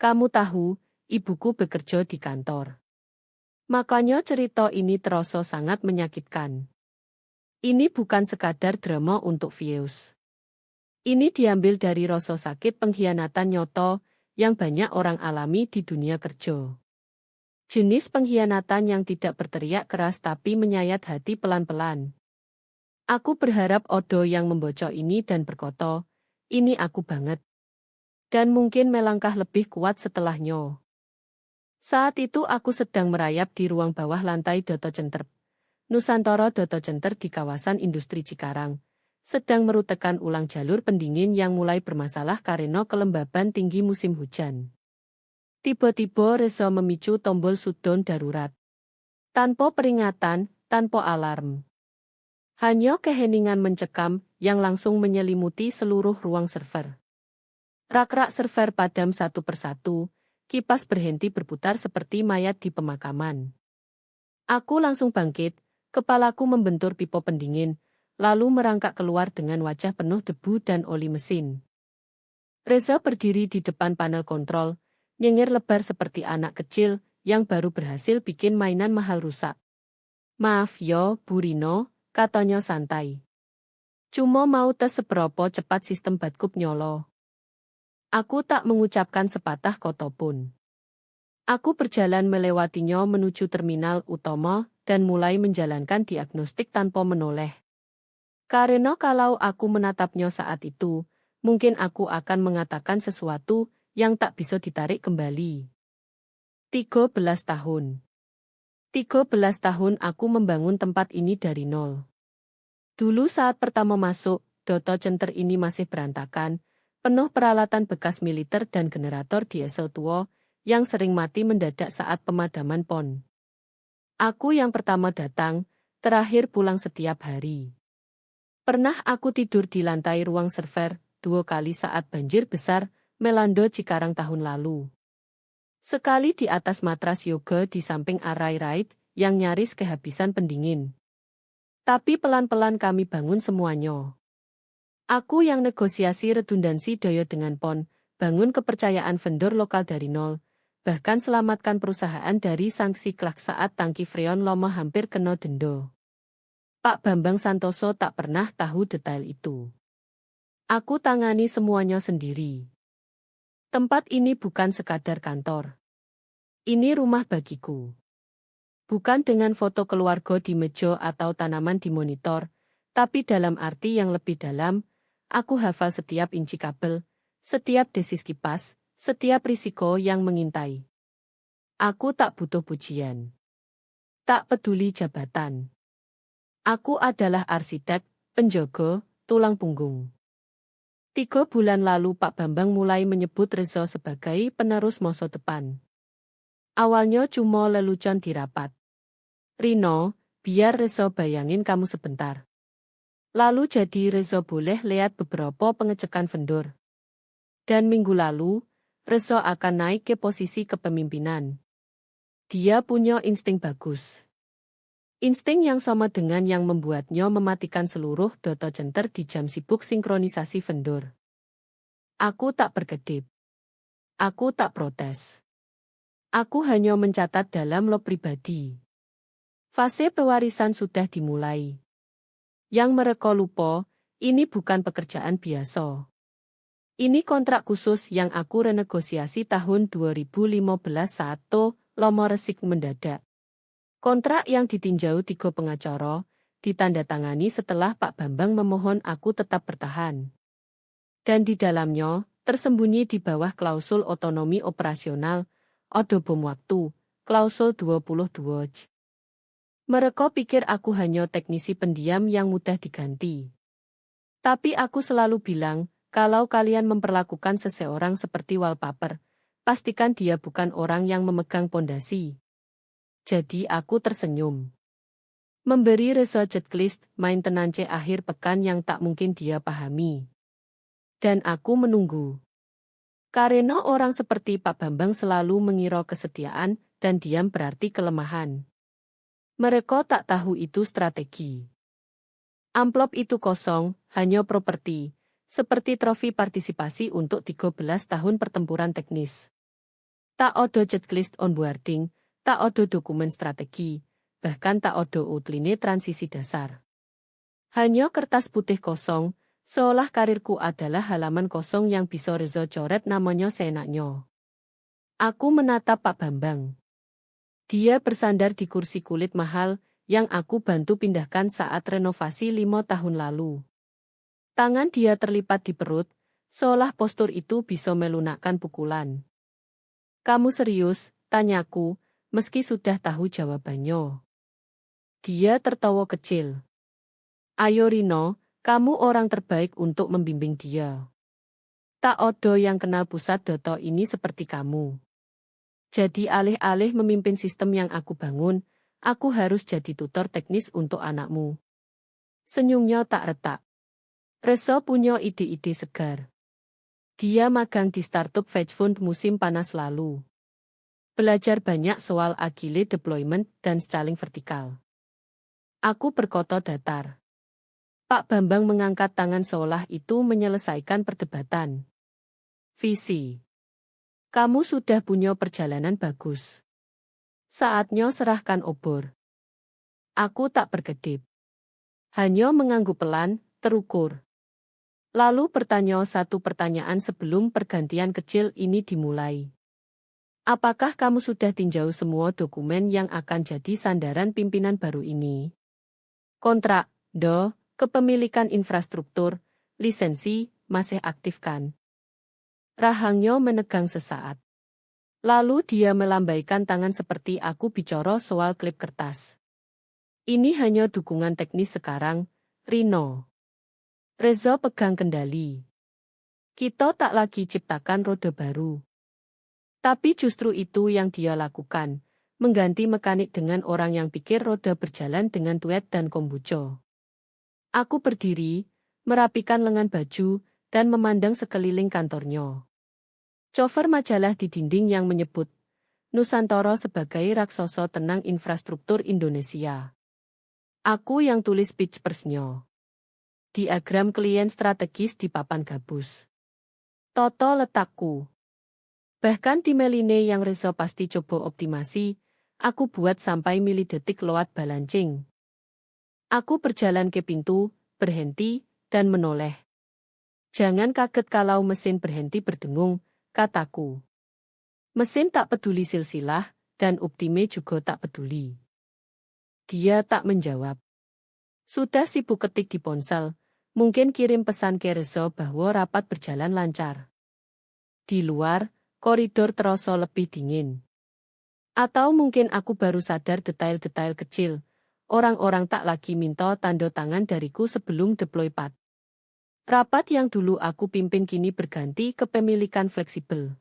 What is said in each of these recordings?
Kamu tahu, ibuku bekerja di kantor. Makanya cerita ini terasa sangat menyakitkan. Ini bukan sekadar drama untuk views. Ini diambil dari rasa sakit pengkhianatan nyata yang banyak orang alami di dunia kerja. Jenis pengkhianatan yang tidak berteriak keras tapi menyayat hati pelan-pelan. Aku berharap Odo yang membocok ini dan berkata, ini aku banget. Dan mungkin melangkah lebih kuat setelahnya. Saat itu aku sedang merayap di ruang bawah lantai Doto Center. Nusantara Doto Center di kawasan industri Cikarang. Sedang merutekan ulang jalur pendingin yang mulai bermasalah karena kelembaban tinggi musim hujan. Tiba-tiba Reza memicu tombol shutdown darurat. Tanpa peringatan, tanpa alarm. Hanya keheningan mencekam yang langsung menyelimuti seluruh ruang server. Rak-rak server padam satu persatu, kipas berhenti berputar seperti mayat di pemakaman. Aku langsung bangkit, kepalaku membentur pipa pendingin, lalu merangkak keluar dengan wajah penuh debu dan oli mesin. Reza berdiri di depan panel kontrol, nyengir lebar seperti anak kecil yang baru berhasil bikin mainan mahal rusak. Maaf yo, Bu Rino, katanya santai. Cuma mau tes seberapa cepat sistem Batkup nyolo. Aku tak mengucapkan sepatah kata pun. Aku berjalan melewatinya menuju terminal utama dan mulai menjalankan diagnostik tanpa menoleh. Karena kalau aku menatapnya saat itu, mungkin aku akan mengatakan sesuatu yang tak bisa ditarik kembali. 13 tahun. 13 tahun aku membangun tempat ini dari nol. Dulu saat pertama masuk, Doto Center ini masih berantakan, penuh peralatan bekas militer dan generator diesel tua yang sering mati mendadak saat pemadaman PON. Aku yang pertama datang, terakhir pulang setiap hari. Pernah aku tidur di lantai ruang server 2 kali saat banjir besar melanda Cikarang tahun lalu. Sekali di atas matras yoga di samping Arai Ride yang nyaris kehabisan pendingin. Tapi pelan-pelan kami bangun semuanya. Aku yang negosiasi redundansi daya dengan PON, bangun kepercayaan vendor lokal dari nol, bahkan selamatkan perusahaan dari sanksi klak saat tangki freon lama hampir kena denda. Pak Bambang Santoso tak pernah tahu detail itu. Aku tangani semuanya sendiri. Tempat ini bukan sekadar kantor. Ini rumah bagiku. Bukan dengan foto keluarga di meja atau tanaman di monitor, tapi dalam arti yang lebih dalam, aku hafal setiap inci kabel, setiap desis kipas, setiap risiko yang mengintai. Aku tak butuh pujian. Tak peduli jabatan. Aku adalah arsitek, penjaga, tulang punggung. 3 bulan lalu Pak Bambang mulai menyebut Reza sebagai penerus masa depan. Awalnya cuma lelucon di rapat. Rino, biar Reza bayangin kamu sebentar. Lalu jadi Reza boleh lihat beberapa pengecekan vendor. Dan minggu lalu, Reza akan naik ke posisi kepemimpinan. Dia punya insting bagus. Insting yang sama dengan yang membuatnya mematikan seluruh Doto Center di jam sibuk sinkronisasi vendor. Aku tak berkedip. Aku tak protes. Aku hanya mencatat dalam log pribadi. Fase pewarisan sudah dimulai. Yang mereka lupa, ini bukan pekerjaan biasa. Ini kontrak khusus yang aku renegosiasi tahun 2015 saat Lomo Resik mendadak. Kontrak yang ditinjau 3 pengacara, ditandatangani setelah Pak Bambang memohon aku tetap bertahan. Dan di dalamnya, tersembunyi di bawah klausul otonomi operasional, Odo bom waktu, klausul 22J. Mereka pikir aku hanya teknisi pendiam yang mudah diganti. Tapi aku selalu bilang, kalau kalian memperlakukan seseorang seperti wallpaper, pastikan dia bukan orang yang memegang pondasi. Jadi aku tersenyum. Memberi Reza checklist maintenance akhir pekan yang tak mungkin dia pahami. Dan aku menunggu. Karena orang seperti Pak Bambang selalu mengira kesetiaan dan diam berarti kelemahan. Mereka tak tahu itu strategi. Amplop itu kosong, hanya properti, seperti trofi partisipasi untuk 13 tahun pertempuran teknis. Tak ada checklist onboarding, tak ada dokumen strategi, bahkan tak ada outline transisi dasar. Hanya kertas putih kosong, seolah karirku adalah halaman kosong yang bisa Reza coret namanya seenaknya. Aku menatap Pak Bambang. Dia bersandar di kursi kulit mahal yang aku bantu pindahkan saat renovasi 5 tahun lalu. Tangan dia terlipat di perut, seolah postur itu bisa melunakkan pukulan. Kamu serius? Tanyaku, meski sudah tahu jawabannya. Dia tertawa kecil. Ayo Rino, kamu orang terbaik untuk membimbing dia. Tak ada yang kenal pusat data ini seperti kamu. Jadi alih-alih memimpin sistem yang aku bangun, aku harus jadi tutor teknis untuk anakmu. Senyumnya tak retak. Reza punya ide-ide segar. Dia magang di startup hedge fund musim panas lalu. Belajar banyak soal agile deployment dan scaling vertikal. Aku berkata datar. Pak Bambang mengangkat tangan seolah itu menyelesaikan perdebatan. Visi. Kamu sudah punya perjalanan bagus. Saatnya serahkan obor. Aku tak berkedip. Hanya mengangguk pelan, terukur. Lalu bertanya satu pertanyaan sebelum pergantian kecil ini dimulai. Apakah kamu sudah tinjau semua dokumen yang akan jadi sandaran pimpinan baru ini? Kontrak, kepemilikan infrastruktur, lisensi, masih aktif kan? Rahangnya menegang sesaat. Lalu dia melambaikan tangan seperti aku bicara soal klip kertas. Ini hanya dukungan teknis sekarang, Rino. Reza pegang kendali. Kita tak lagi ciptakan roda baru. Tapi justru itu yang dia lakukan, mengganti mekanik dengan orang yang pikir roda berjalan dengan tuet dan kombucha. Aku berdiri, merapikan lengan baju, dan memandang sekeliling kantornya. Cover majalah di dinding yang menyebut Nusantara sebagai raksasa tenang infrastruktur Indonesia. Aku yang tulis pitch persnya. Diagram klien strategis di papan gabus. Toto letakku. Bahkan timeline yang Reza pasti coba optimasi, aku buat sampai milidetik lewat balancing. Aku berjalan ke pintu, berhenti, dan menoleh. Jangan kaget kalau mesin berhenti berdengung, kataku. Mesin tak peduli silsilah, dan Optime juga tak peduli. Dia tak menjawab. Sudah sibuk ketik di ponsel, mungkin kirim pesan ke Reza bahwa rapat berjalan lancar. Di luar, koridor terasa lebih dingin. Atau mungkin aku baru sadar detail-detail kecil. Orang-orang tak lagi minta tanda tangan dariku sebelum deploy pad. Rapat yang dulu aku pimpin kini berganti kepemilikan fleksibel.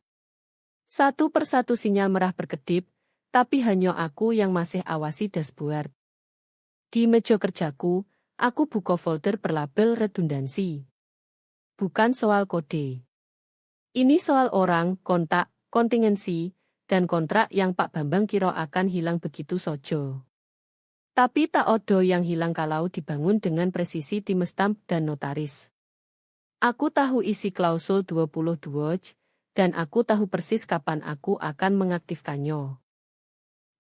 Satu persatu sinyal merah berkedip, tapi hanya aku yang masih awasi dashboard. Di meja kerjaku, aku buka folder berlabel redundansi. Bukan soal kode. Ini soal orang, kontak, kontingensi, dan kontrak yang Pak Bambang kira akan hilang begitu saja. Tapi tak ada yang hilang kalau dibangun dengan presisi tim stamp dan notaris. Aku tahu isi klausul 22, dan aku tahu persis kapan aku akan mengaktifkannya.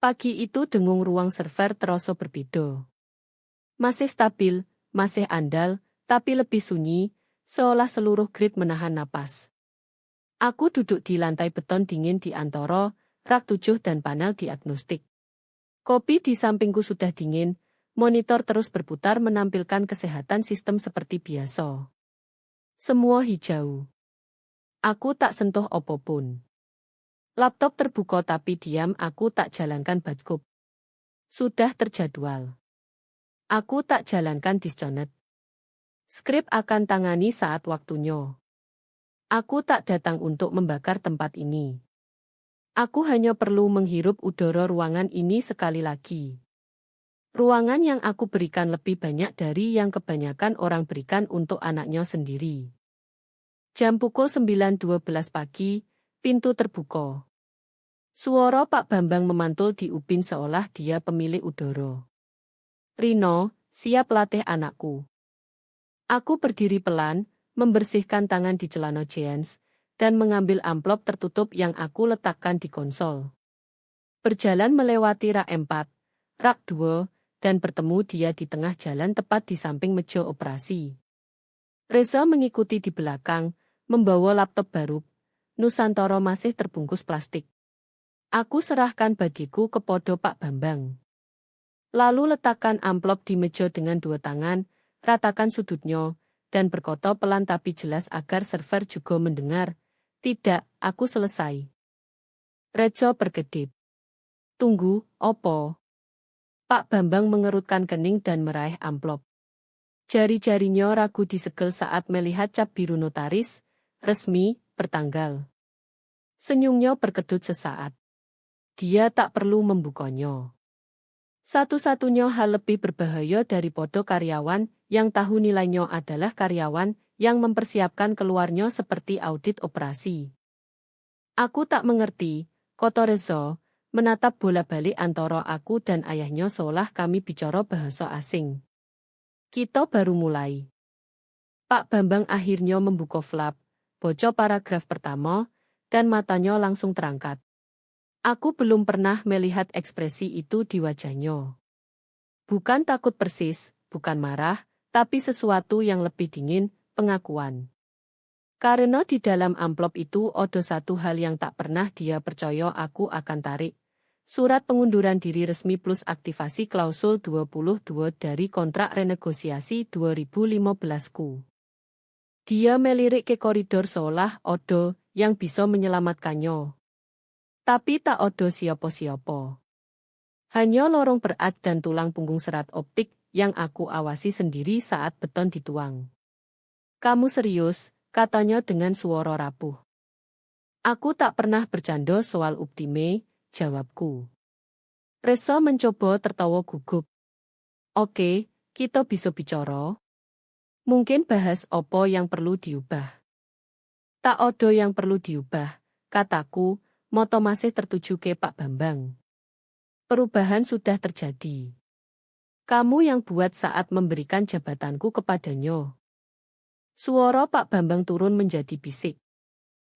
Pagi itu dengung ruang server terasa berbeda. Masih stabil, masih andal, tapi lebih sunyi, seolah seluruh grid menahan napas. Aku duduk di lantai beton dingin di antara rak 7 dan panel diagnostik. Kopi di sampingku sudah dingin, monitor terus berputar menampilkan kesehatan sistem seperti biasa. Semua hijau. Aku tak sentuh apapun. Laptop terbuka tapi diam aku tak jalankan backup. Sudah terjadwal. Aku tak jalankan disconnect. Skrip akan tangani saat waktunya. Aku tak datang untuk membakar tempat ini. Aku hanya perlu menghirup udara ruangan ini sekali lagi. Ruangan yang aku berikan lebih banyak dari yang kebanyakan orang berikan untuk anaknya sendiri. Jam pukul 9.12 pagi, pintu terbuka. Suara Pak Bambang memantul di ubin seolah dia pemilik udara. Rino, siap latih anakku. Aku berdiri pelan, membersihkan tangan di celana jeans, dan mengambil amplop tertutup yang aku letakkan di konsol. Berjalan melewati rak 4, rak 2, dan bertemu dia di tengah jalan tepat di samping meja operasi. Reza mengikuti di belakang, membawa laptop baru. Nusantara masih terbungkus plastik. Aku serahkan bagiku kepada Pak Bambang. Lalu letakkan amplop di meja dengan 2 tangan, ratakan sudutnya, dan berkata pelan tapi jelas agar server juga mendengar. Tidak, aku selesai. Reza berkedip. Tunggu, opo? Pak Bambang mengerutkan kening dan meraih amplop. Jari-jarinya ragu disegel saat melihat cap biru notaris, resmi, bertanggal. Senyumnya berkedut sesaat. Dia tak perlu membukanya. Satu-satunya hal lebih berbahaya daripada karyawan yang tahu nilainya adalah karyawan yang mempersiapkan keluarnya seperti audit operasi. Aku tak mengerti, kata Reza, menatap bola-balik antara aku dan ayahnya seolah kami bicara bahasa asing. Kita baru mulai. Pak Bambang akhirnya membuka flap, baca paragraf pertama, dan matanya langsung terangkat. Aku belum pernah melihat ekspresi itu di wajahnya. Bukan takut persis, bukan marah, tapi sesuatu yang lebih dingin, pengakuan. Karena di dalam amplop itu ada satu hal yang tak pernah dia percaya aku akan tarik. Surat pengunduran diri resmi plus aktivasi klausul 22 dari kontrak renegosiasi 2015ku. Dia melirik ke koridor seolah ada yang bisa menyelamatkannya. Tapi tak ada siapa-siapa. Hanya lorong berat dan tulang punggung serat optik yang aku awasi sendiri saat beton dituang. Kamu serius, katanya dengan suara rapuh. Aku tak pernah bercanda soal Uptime, jawabku. Reza mencoba tertawa gugup. Oke, kita bisa bicara. Mungkin bahas apa yang perlu diubah. Tak ada yang perlu diubah, kataku, mata masih tertuju ke Pak Bambang. Perubahan sudah terjadi. Kamu yang buat saat memberikan jabatanku kepadanya. Suara Pak Bambang turun menjadi bisik.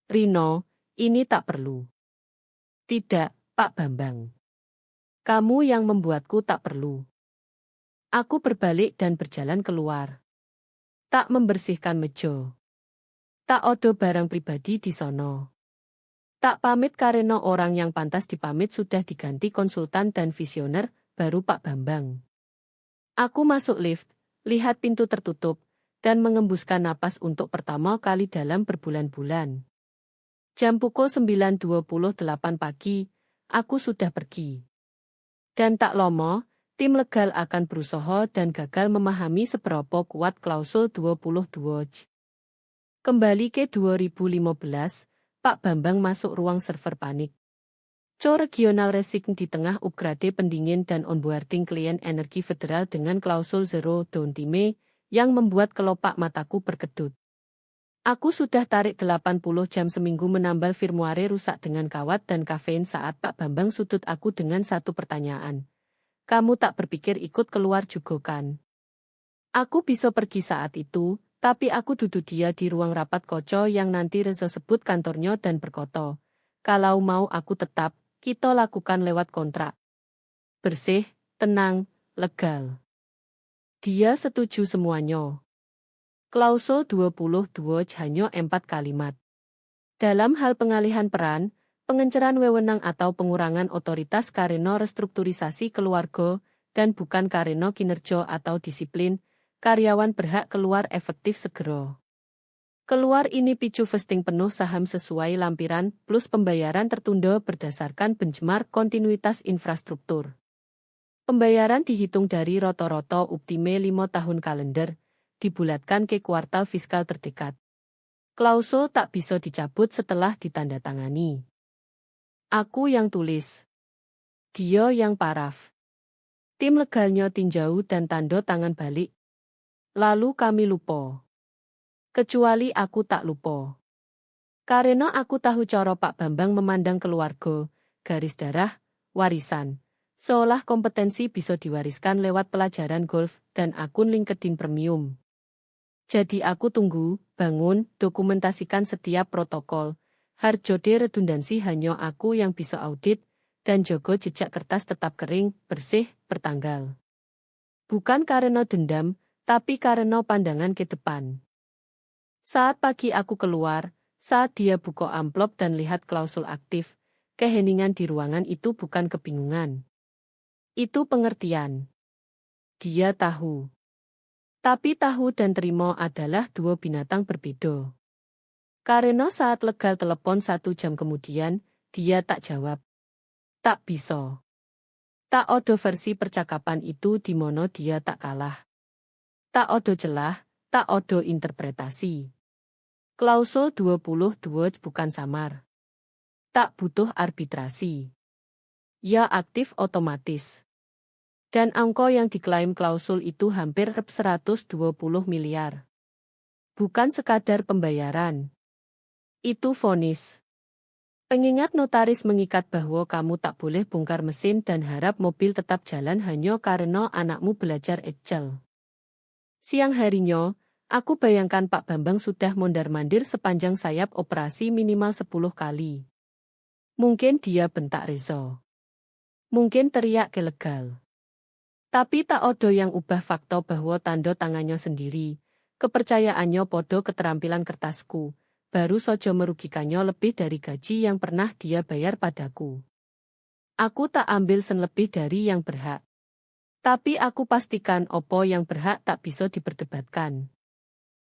Rino, ini tak perlu. Tidak, Pak Bambang. Kamu yang membuatku tak perlu. Aku berbalik dan berjalan keluar. Tak membersihkan meja. Tak ada barang pribadi di sono. Tak pamit karena orang yang pantas dipamit sudah diganti konsultan dan visioner, baru Pak Bambang. Aku masuk lift, lihat pintu tertutup, dan mengembuskan napas untuk pertama kali dalam berbulan-bulan. Jam pukul 9.28 pagi, aku sudah pergi. Dan tak lama, tim legal akan berusaha dan gagal memahami seberapa kuat klausul 22. Kembali ke 2015, Pak Bambang masuk ruang server panik. Co Regional Resign di tengah upgrade pendingin dan onboarding klien energi federal dengan klausul zero downtime yang membuat kelopak mataku berkedut. Aku sudah tarik 80 jam seminggu menambal firmware rusak dengan kawat dan kafein saat Pak Bambang sudut aku dengan satu pertanyaan. Kamu tak berpikir ikut keluar juga kan? Aku bisa pergi saat itu, tapi aku duduk dia di ruang rapat koco yang nanti Reza sebut kantornya dan berkata, kalau mau aku tetap, kita lakukan lewat kontrak. Bersih, tenang, legal. Dia setuju semuanya. Klausul 22 hanya 4 kalimat. Dalam hal pengalihan peran, pengenceran wewenang atau pengurangan otoritas karena restrukturisasi keluarga, dan bukan karena kinerja atau disiplin, karyawan berhak keluar efektif segera. Keluar ini picu vesting penuh saham sesuai lampiran plus pembayaran tertunda berdasarkan benchmark kontinuitas infrastruktur. Pembayaran dihitung dari rata-rata Uptime 5 tahun kalender, dibulatkan ke kuartal fiskal terdekat. Klausul tak bisa dicabut setelah ditandatangani. Aku yang tulis. Dia yang paraf. Tim legalnya tinjau dan tanda tangan balik. Lalu kami lupa. Kecuali aku tak lupa. Karena aku tahu cara Pak Bambang memandang keluarga, garis darah, warisan. Seolah kompetensi bisa diwariskan lewat pelajaran golf dan akun LinkedIn premium. Jadi aku tunggu, bangun, dokumentasikan setiap protokol. Harjode redundansi hanya aku yang bisa audit, dan jogo jejak kertas tetap kering, bersih, bertanggal. Bukan karena dendam, tapi karena pandangan ke depan. Saat pagi aku keluar, saat dia buka amplop dan lihat klausul aktif, keheningan di ruangan itu bukan kebingungan. Itu pengertian. Dia tahu. Tapi tahu dan terima adalah dua binatang berbeda. Karena saat legal telepon 1 jam kemudian, dia tak jawab. Tak bisa. Tak ada versi percakapan itu di mana dia tak kalah. Tak ada celah, tak ada interpretasi. Klausul 22 bukan samar. Tak butuh arbitrasi. Ya aktif otomatis. Dan angka yang diklaim klausul itu hampir 120 miliar. Bukan sekadar pembayaran. Itu vonis. Pengingat notaris mengikat bahwa kamu tak boleh bongkar mesin dan harap mobil tetap jalan hanya karena anakmu belajar Excel. Siang harinya, aku bayangkan Pak Bambang sudah mondar-mandir sepanjang sayap operasi minimal 10 kali. Mungkin dia bentak Reza. Mungkin teriak kelegal. Tapi tak ada yang ubah fakta bahwa tanda tangannya sendiri, kepercayaannya podo keterampilan kertasku, baru saja merugikannya lebih dari gaji yang pernah dia bayar padaku. Aku tak ambil sen lebih dari yang berhak. Tapi aku pastikan opo yang berhak tak bisa diperdebatkan.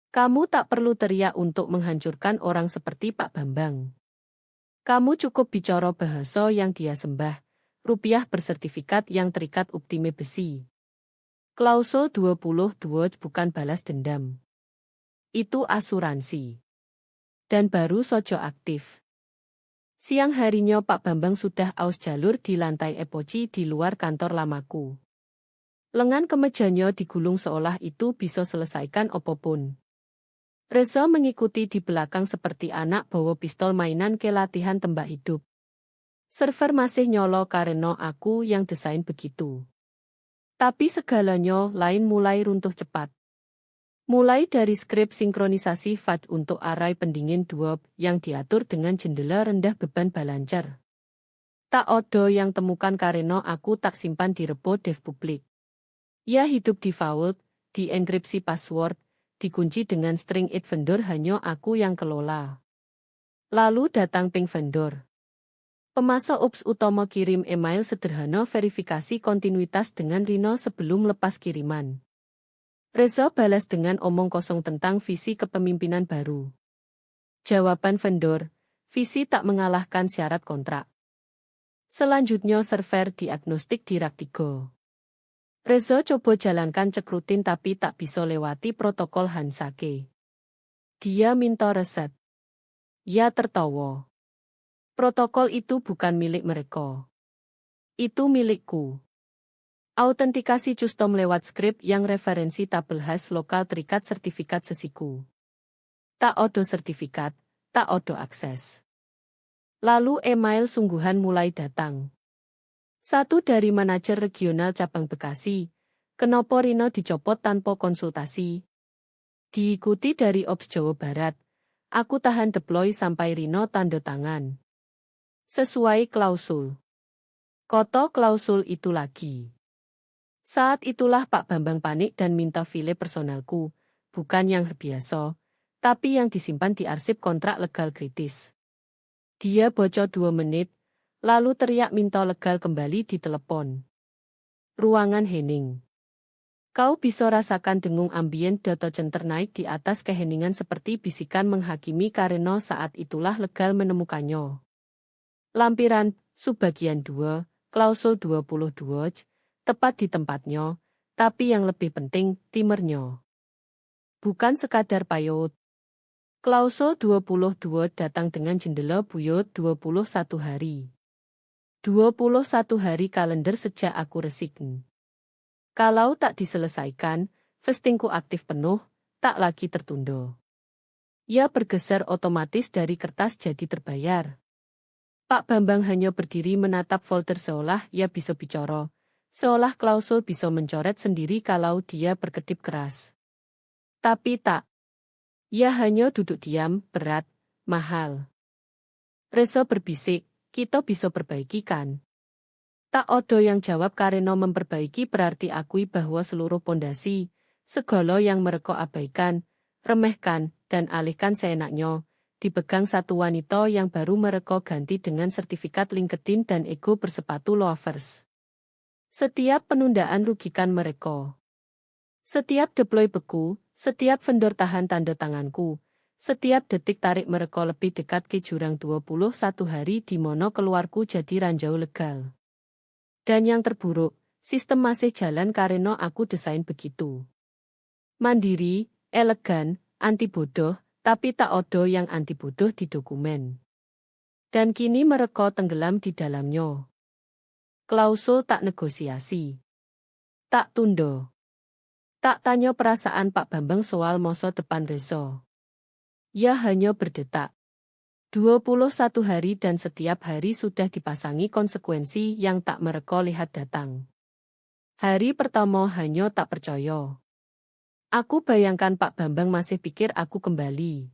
Kamu tak perlu teriak untuk menghancurkan orang seperti Pak Bambang. Kamu cukup bicara bahasa yang dia sembah, rupiah bersertifikat yang terikat uptime besi. Klausul 22 bukan balas dendam. Itu asuransi. Dan baru saja aktif. Siang harinya Pak Bambang sudah aus jalur di lantai epoci di luar kantor lamaku. Lengan kemejanya digulung seolah itu bisa selesaikan apapun. Reza mengikuti di belakang seperti anak bawa pistol mainan ke latihan tembak hidup. Server masih nyolo karena aku yang desain begitu. Tapi segalanya lain mulai runtuh cepat. Mulai dari skrip sinkronisasi FAT untuk arai pendingin duop yang diatur dengan jendela rendah beban balancer. Tak ada yang temukan karena aku tak simpan di repo dev publik. Ya hidup di vault, di enkripsi password, dikunci dengan string it vendor hanya aku yang kelola. Lalu datang ping vendor. Pemasok UPS utama kirim email sederhana verifikasi kontinuitas dengan Rino sebelum lepas kiriman. Reza balas dengan omong kosong tentang visi kepemimpinan baru. Jawaban vendor, visi tak mengalahkan syarat kontrak. Selanjutnya server diagnostik di rak 3. Reza coba jalankan cek rutin tapi tak bisa lewati protokol Hansake. Dia minta reset. Ya tertawa. Protokol itu bukan milik mereka. Itu milikku. Autentikasi custom lewat skrip yang referensi tabel hash lokal terikat sertifikat sesiku. Tak ada sertifikat, tak ada akses. Lalu email sungguhan mulai datang. Satu dari manajer regional cabang Bekasi, kenapa Rino dicopot tanpa konsultasi? Diikuti dari Ops Jawa Barat, aku tahan deploy sampai Rino tanda tangan. Sesuai klausul. Koto klausul itu lagi. Saat itulah Pak Bambang panik dan minta file personelku, bukan yang biasa, tapi yang disimpan di arsip kontrak legal kritis. Dia bocor 2 menit, lalu teriak minta legal kembali di telepon. Ruangan hening. Kau bisa rasakan dengung ambien data center naik di atas keheningan seperti bisikan menghakimi karena saat itulah legal menemukannya. Lampiran, subbagian 2, klausul 22, tepat di tempatnya, tapi yang lebih penting, timernya. Bukan sekadar payot. Klausul 22 datang dengan jendela buyut 21 hari. 21 hari kalender sejak aku resign. Kalau tak diselesaikan, vestingku aktif penuh, tak lagi tertunda. Ia bergeser otomatis dari kertas jadi terbayar. Pak Bambang hanya berdiri menatap folder seolah ia bisa bicara. Seolah klausul bisa mencoret sendiri kalau dia berkedip keras. Tapi tak. Ia hanya duduk diam, berat, mahal. Reza berbisik, kita bisa perbaiki kan? Tak ada yang jawab karena memperbaiki berarti akui bahwa seluruh pondasi, segala yang mereka abaikan, remehkan, dan alihkan seenaknya, dipegang satu wanita yang baru mereka ganti dengan sertifikat LinkedIn dan ego bersepatu loafers. Setiap penundaan rugikan mereka. Setiap deploy beku, setiap vendor tahan tanda tanganku, setiap detik tarik mereka lebih dekat ke jurang 21 hari di mana keluarku jadi ranjau legal. Dan yang terburuk, sistem masih jalan karena aku desain begitu. Mandiri, elegan, anti bodoh, tapi tak ada yang anti bodoh di dokumen. Dan kini mereka tenggelam di dalamnya. Klausul tak negosiasi. Tak tunda. Tak tanya perasaan Pak Bambang soal masa depan Reza. Ia hanya berdetak. 21 hari dan setiap hari sudah dipasangi konsekuensi yang tak mereka lihat datang. Hari pertama hanya tak percaya. Aku bayangkan Pak Bambang masih pikir aku kembali.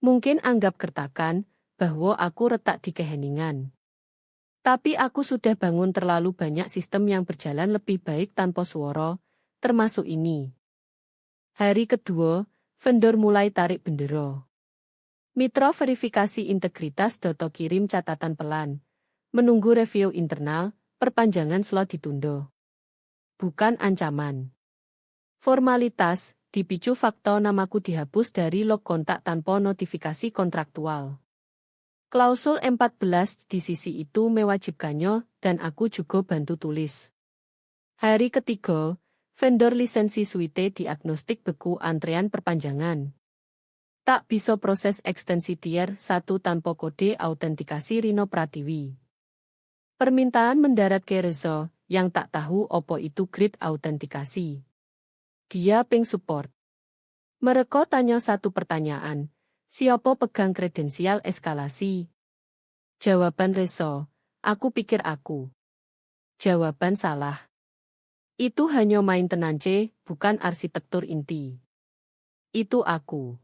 Mungkin anggap gertakan bahwa aku retak di keheningan. Tapi aku sudah bangun terlalu banyak sistem yang berjalan lebih baik tanpa suara, termasuk ini. Hari kedua, vendor mulai tarik bendera. Mitra verifikasi integritas Doto kirim catatan pelan. Menunggu review internal, perpanjangan slot ditunda. Bukan ancaman. Formalitas, dipicu fakta namaku dihapus dari log kontak tanpa notifikasi kontraktual. Klausul 14 di sisi itu mewajibkannya dan aku juga bantu tulis. Hari ketiga, vendor lisensi suite diagnostik beku antrean perpanjangan. Tak bisa proses ekstensi tier 1 tanpa kode autentikasi Rino Pratiwi. Permintaan mendarat ke Reza, yang tak tahu opo itu grid autentikasi. Dia ping support. Mereka tanya satu pertanyaan. Siapa pegang kredensial eskalasi? Jawaban Reza, aku pikir aku. Jawaban salah. Itu hanya main tenance, bukan arsitektur inti. Itu aku.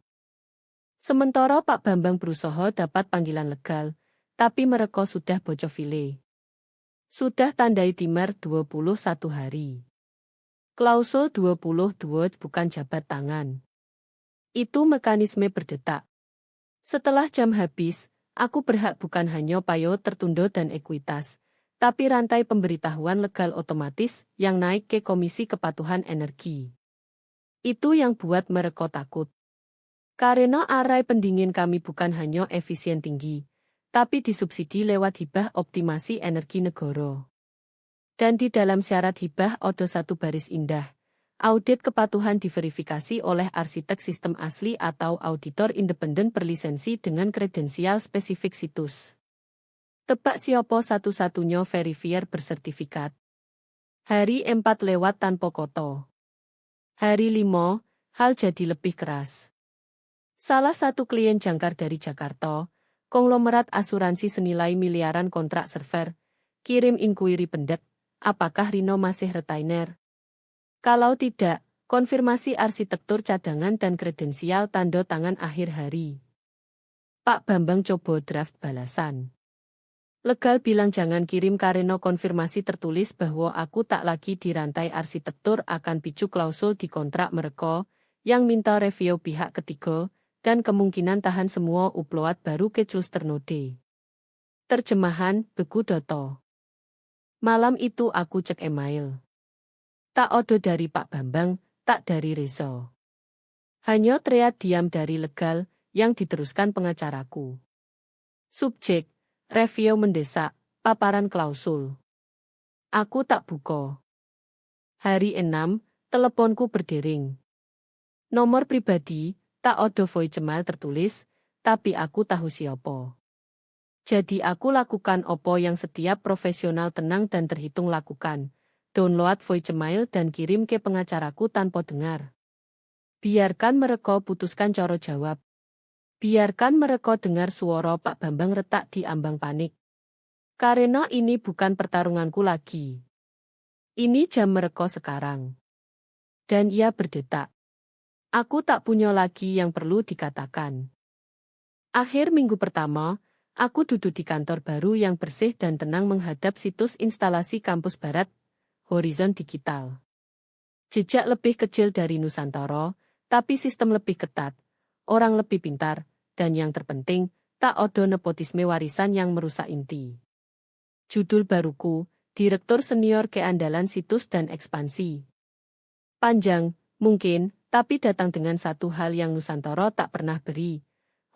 Sementara Pak Bambang berusaha dapat panggilan legal, tapi mereka sudah bocor file. Sudah tandai timer 21 hari. Klausul 22 bukan jabat tangan. Itu mekanisme berdetak. Setelah jam habis, aku berhak bukan hanya payo tertunda dan ekuitas, tapi rantai pemberitahuan legal otomatis yang naik ke Komisi Kepatuhan Energi. Itu yang buat mereka takut. Karena arai pendingin kami bukan hanya efisien tinggi, tapi disubsidi lewat hibah optimasi energi negara. Dan di dalam syarat hibah ada satu baris indah. Audit kepatuhan diverifikasi oleh arsitek sistem asli atau auditor independen berlisensi dengan kredensial spesifik situs. Tebak siapa satu-satunya verifier bersertifikat. Hari 4 lewat tanpa koto. Hari 5, hal jadi lebih keras. Salah satu klien jangkar dari Jakarta, konglomerat asuransi senilai miliaran kontrak server, kirim inquiry pendek, apakah Rino masih retainer? Kalau tidak, konfirmasi arsitektur cadangan dan kredensial tanda tangan akhir hari. Pak Bambang coba draft balasan. Legal bilang jangan kirim karena konfirmasi tertulis bahwa aku tak lagi di rantai arsitektur akan picu klausul di kontrak mereka, yang minta review pihak ketiga, dan kemungkinan tahan semua upload baru ke cluster node. Terjemahan, Beku Doto. Malam itu aku cek email. Tak ada dari Pak Bambang, tak dari Reza. Hanya teriak diam dari legal, yang diteruskan pengacaraku. Subjek, review mendesak, paparan klausul. Aku tak buka. Hari 6, teleponku berdering. Nomor pribadi, tak ada voicemail tertulis, tapi aku tahu siapa. Jadi aku lakukan opo yang setiap profesional tenang dan terhitung lakukan. Download voicemail dan kirim ke pengacaraku tanpa dengar. Biarkan mereka putuskan cara jawab. Biarkan mereka dengar suara Pak Bambang retak di ambang panik. Karena ini bukan pertarunganku lagi. Ini jam mereka sekarang. Dan ia berdetak. Aku tak punya lagi yang perlu dikatakan. Akhir minggu pertama, aku duduk di kantor baru yang bersih dan tenang menghadap situs instalasi kampus barat, Horizon Digital. Jejak lebih kecil dari Nusantara, tapi sistem lebih ketat, orang lebih pintar, dan yang terpenting, tak ada nepotisme warisan yang merusak inti. Judul baruku, Direktur Senior Keandalan Situs dan Ekspansi. Panjang, mungkin, tapi datang dengan satu hal yang Nusantara tak pernah beri.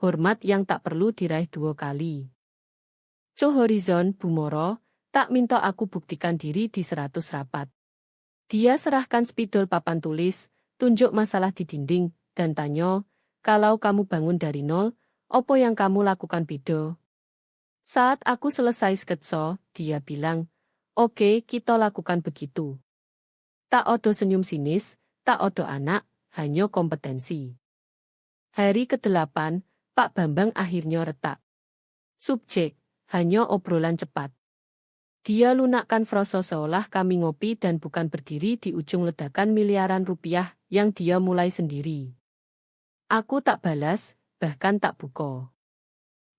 Hormat yang tak perlu diraih 2 kali. Co Horizon Bumoro, tak minta aku buktikan diri di 100 rapat. Dia serahkan spidol papan tulis, tunjuk masalah di dinding, dan tanya, kalau kamu bangun dari nol, apa yang kamu lakukan Pido? Saat aku selesai sketsa, dia bilang, oke, kita lakukan begitu. Tak ada senyum sinis, tak ada anak, hanya kompetensi. Hari ke-8, Pak Bambang akhirnya retak. Subjek, hanya obrolan cepat. Dia lunakkan frasa seolah kami ngopi dan bukan berdiri di ujung ledakan miliaran rupiah yang dia mulai sendiri. Aku tak balas, bahkan tak buka.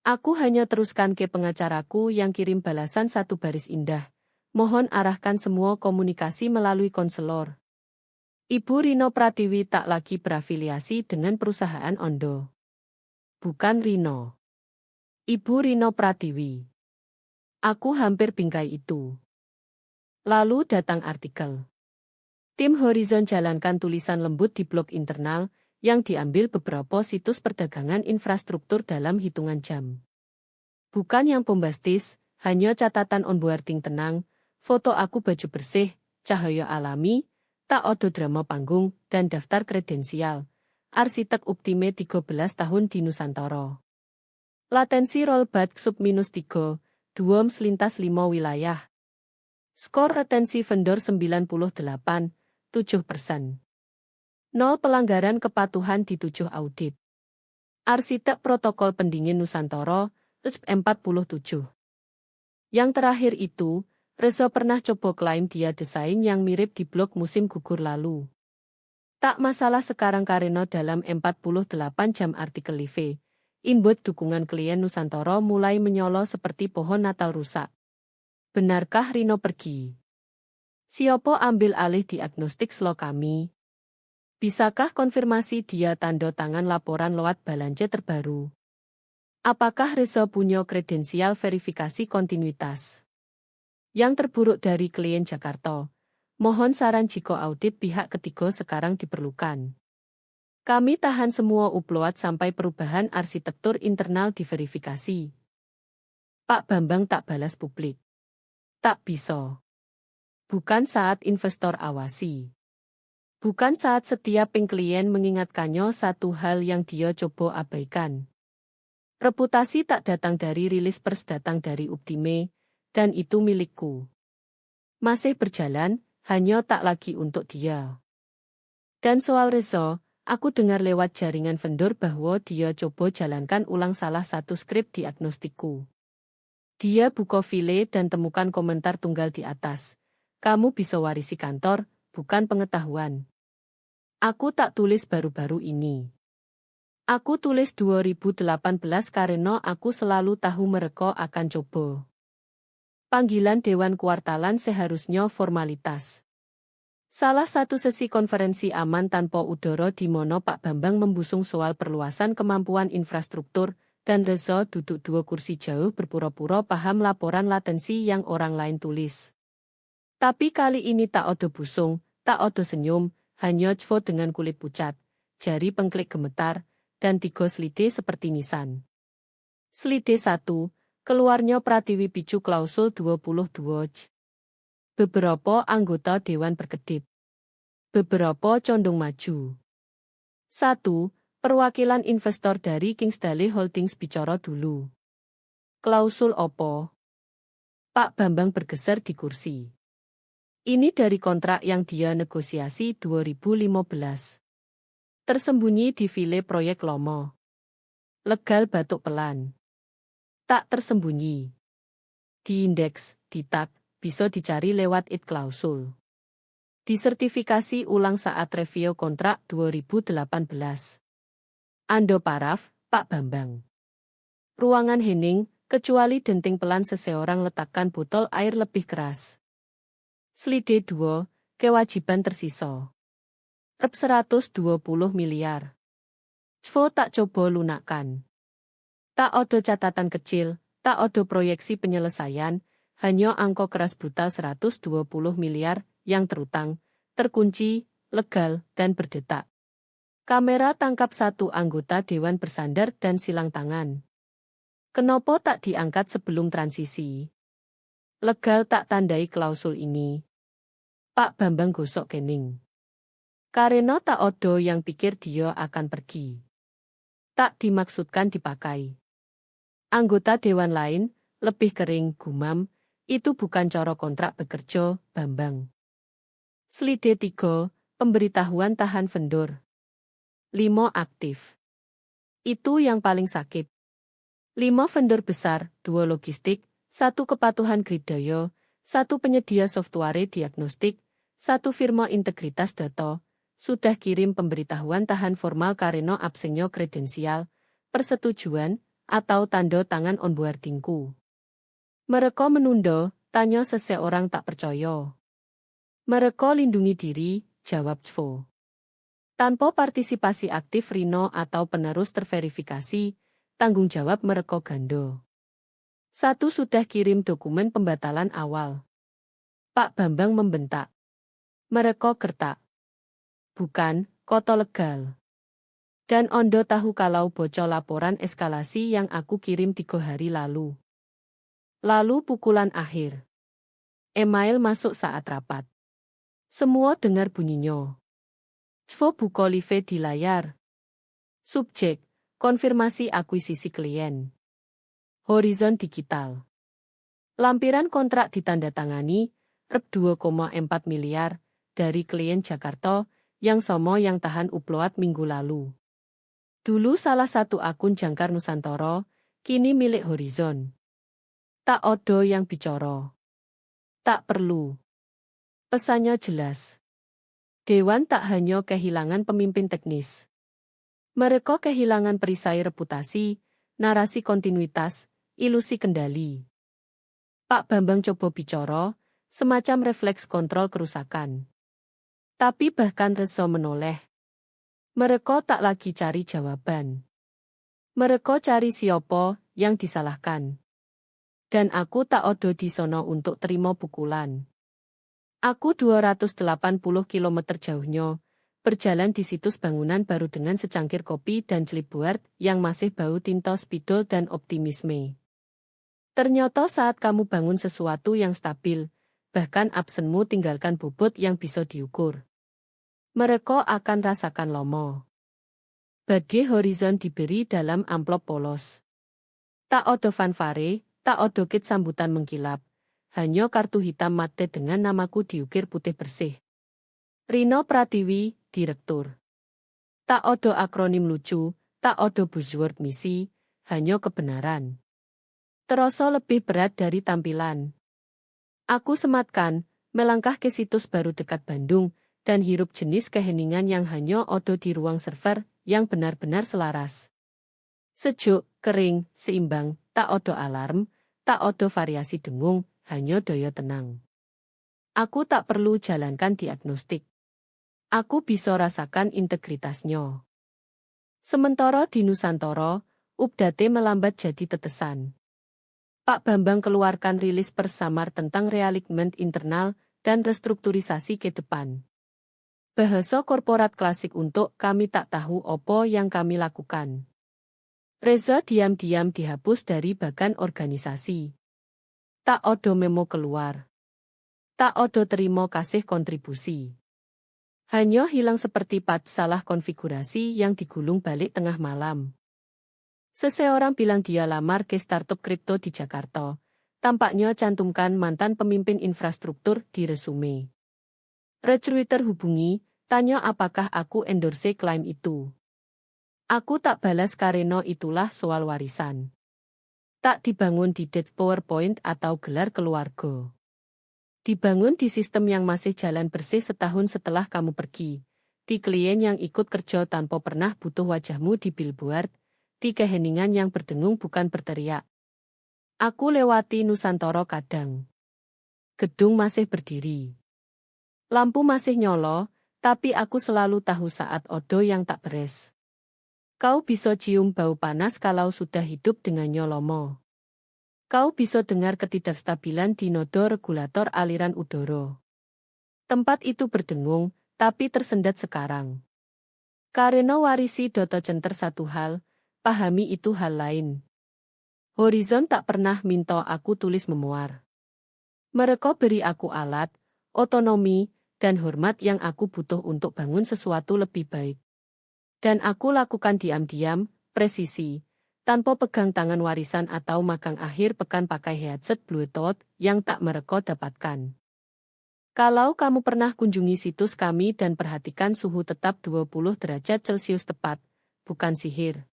Aku hanya teruskan ke pengacaraku yang kirim balasan satu baris indah. Mohon arahkan semua komunikasi melalui konselor. Ibu Rino Pratiwi tak lagi berafiliasi dengan perusahaan Ondo. Bukan Rino. Ibu Rino Pratiwi. Aku hampir bingkai itu. Lalu datang artikel. Tim Horizon jalankan tulisan lembut di blog internal yang diambil beberapa situs perdagangan infrastruktur dalam hitungan jam. Bukan yang bombastis, hanya catatan onboarding tenang, foto aku baju bersih, cahaya alami, tak ada drama panggung, dan daftar kredensial. Arsitek Uptime 13 tahun di Nusantara. Latensi rollback sub-3, duom selintas 5 wilayah. Skor retensi vendor 98, 7%. 0 pelanggaran kepatuhan di 7 audit. Arsitek protokol pendingin Nusantara, 47. Yang terakhir itu, Reza pernah coba klaim dia desain yang mirip di blog musim gugur lalu. Tak masalah sekarang karena dalam 48 jam artikel live, inbox dukungan klien Nusantara mulai menyolo seperti pohon Natal rusak. Benarkah Rino pergi? Siapa ambil alih diagnostik slow kami? Bisakah konfirmasi dia tanda tangan laporan lewat balance terbaru? Apakah Reza punya kredensial verifikasi kontinuitas? Yang terburuk dari klien Jakarta. Mohon saran jika audit pihak ketiga sekarang diperlukan. Kami tahan semua upload sampai perubahan arsitektur internal diverifikasi. Pak Bambang tak balas publik. Tak bisa. Bukan saat investor awasi. Bukan saat setiap klien mengingatkannya satu hal yang dia coba abaikan. Reputasi tak datang dari rilis pers, datang dari Uptime, dan itu milikku. Masih berjalan, hanya tak lagi untuk dia. Dan soal Reza, aku dengar lewat jaringan vendor bahwa dia coba jalankan ulang salah satu skrip diagnostikku. Dia buka file dan temukan komentar tunggal di atas. Kamu bisa warisi kantor, bukan pengetahuan. Aku tak tulis baru-baru ini. Aku tulis 2018 karena aku selalu tahu mereka akan coba. Panggilan Dewan Kuartalan seharusnya formalitas. Salah satu sesi konferensi aman tanpa udara di mana Pak Bambang membusung soal perluasan kemampuan infrastruktur, dan Reza duduk 2 kursi jauh berpura-pura paham laporan latensi yang orang lain tulis. Tapi kali ini tak ada busung, tak ada senyum, hanya Cvo dengan kulit pucat, jari pengklik gemetar, dan 3 slide seperti nisan. Slide 1. Keluarnya Pratiwi picu klausul 22 J. Beberapa anggota dewan berkedip. Beberapa condong maju. 1. Perwakilan investor dari Kingsdale Holdings bicara dulu. Klausul opo? Pak Bambang bergeser di kursi. Ini dari kontrak yang dia negosiasi 2015. Tersembunyi di file proyek Lomo. Legal batuk pelan. Tak tersembunyi. Di indeks, di tag, bisa dicari lewat it klausul. Disertifikasi ulang saat review kontrak 2018. Ando paraf, Pak Bambang. Ruangan hening, kecuali denting pelan seseorang letakkan botol air lebih keras. Slide 2, kewajiban tersisa. Rp 120 miliar. Cvo tak coba lunakkan. Tak ada catatan kecil, tak ada proyeksi penyelesaian, hanya angka keras brutal 120 miliar yang terutang, terkunci, legal, dan berdetak. Kamera tangkap satu anggota dewan bersandar dan silang tangan. Kenapa tak diangkat sebelum transisi? Legal tak tandai klausul ini. Pak Bambang gosok kening. Karena tak ada yang pikir dia akan pergi. Tak dimaksudkan dipakai. Anggota dewan lain, lebih kering, gumam, itu bukan cara kontrak bekerja, Bambang. Slide 3, pemberitahuan tahan vendor. 5 aktif. Itu yang paling sakit. 5 vendor besar, 2 logistik, 1 kepatuhan grid daya, 1 penyedia software diagnostik, 1 firma integritas data, sudah kirim pemberitahuan tahan formal karena absennya kredensial, persetujuan, atau tanda tangan onboardingku. Mereka menunda, tanya seseorang tak percaya. Mereka lindungi diri, jawab Cvo. Tanpa partisipasi aktif Rino atau penerus terverifikasi, tanggung jawab mereka ganda. 1 sudah kirim dokumen pembatalan awal. Pak Bambang membentak. Mereka gertak. Bukan, koto legal. Dan Ondo tahu kalau bocor laporan eskalasi yang aku kirim 3 hari lalu. Lalu pukulan akhir. Email masuk saat rapat. Semua dengar bunyinya. Cvo buka live di layar. Subjek, konfirmasi akuisisi klien. Horizon Digital. Lampiran kontrak ditandatangani, Rp 2,4 miliar, dari klien Jakarta, yang sama yang tahan upload minggu lalu. Dulu salah satu akun Jangkar Nusantara, kini milik Horizon. Tak ada yang bicara. Tak perlu. Pesannya jelas. Dewan tak hanya kehilangan pemimpin teknis. Mereka kehilangan perisai reputasi, narasi kontinuitas, ilusi kendali. Pak Bambang coba bicara, semacam refleks kontrol kerusakan. Tapi bahkan Reso menoleh. Mereka tak lagi cari jawaban. Mereka cari siapa yang disalahkan. Dan aku tak ada di sono untuk terima pukulan. Aku 280 km jauhnya, berjalan di situs bangunan baru dengan secangkir kopi dan clipboard yang masih bau tinta spidol dan optimisme. Ternyata saat kamu bangun sesuatu yang stabil, bahkan absenmu tinggalkan bobot yang bisa diukur. Mereka akan rasakan lomo. Badge Horizon diberi dalam amplop polos. Tak ada fanfare, tak ada kit sambutan mengkilap. Hanya kartu hitam mate dengan namaku diukir putih bersih. Rino Pratiwi, Direktur. Tak ada akronim lucu, tak ada buzzword misi, hanya kebenaran. Terasa lebih berat dari tampilan. Aku sematkan, melangkah ke situs baru dekat Bandung, dan hirup jenis keheningan yang hanya ada di ruang server, yang benar-benar selaras. Sejuk, kering, seimbang, tak ada alarm, tak ada variasi dengung, hanya daya tenang. Aku tak perlu jalankan diagnostik. Aku bisa rasakan integritasnya. Sementara di Nusantara, update melambat jadi tetesan. Pak Bambang keluarkan rilis persamar tentang realignment internal dan restrukturisasi ke depan. Bahasa korporat klasik untuk kami tak tahu apa yang kami lakukan. Reza diam-diam dihapus dari bagan organisasi. Tak ada memo keluar. Tak ada terima kasih kontribusi. Hanya hilang seperti pat salah konfigurasi yang digulung balik tengah malam. Seseorang bilang dia lamar ke startup kripto di Jakarta. Tampaknya cantumkan mantan pemimpin infrastruktur di resume. Recruiter hubungi, tanya apakah aku endorse klaim itu. Aku tak balas karena itulah soal warisan. Tak dibangun di dead PowerPoint atau gelar keluarga. Dibangun di sistem yang masih jalan bersih setahun setelah kamu pergi. Di klien yang ikut kerja tanpa pernah butuh wajahmu di billboard. Di keheningan yang berdengung bukan berteriak. Aku lewati Nusantara kadang. Gedung masih berdiri. Lampu masih nyolo, tapi aku selalu tahu saat odo yang tak beres. Kau bisa cium bau panas kalau sudah hidup dengan nyolomo. Kau bisa dengar ketidakstabilan di nodo regulator aliran udara. Tempat itu berdengung, tapi tersendat sekarang. Karena warisi Doto Center satu hal, pahami itu hal lain. Horizon tak pernah minta aku tulis memoir. Mereka beri aku alat, otonomi, dan hormat yang aku butuh untuk bangun sesuatu lebih baik. Dan aku lakukan diam-diam, presisi, tanpa pegang tangan warisan atau magang akhir pekan pakai headset Bluetooth yang tak mereka dapatkan. Kalau kamu pernah kunjungi situs kami dan perhatikan suhu tetap 20 derajat Celcius tepat, bukan sihir.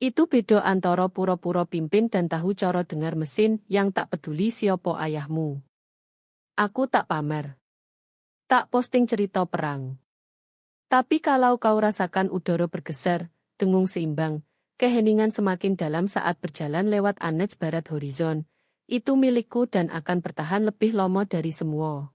Itu beda antara pura-pura pimpin dan tahu cara dengar mesin yang tak peduli siapa ayahmu. Aku tak pamer. Tak posting cerita perang. Tapi kalau kau rasakan udara bergeser, dengung seimbang, keheningan semakin dalam saat berjalan lewat aneh barat horizon, itu milikku dan akan bertahan lebih lama dari semua.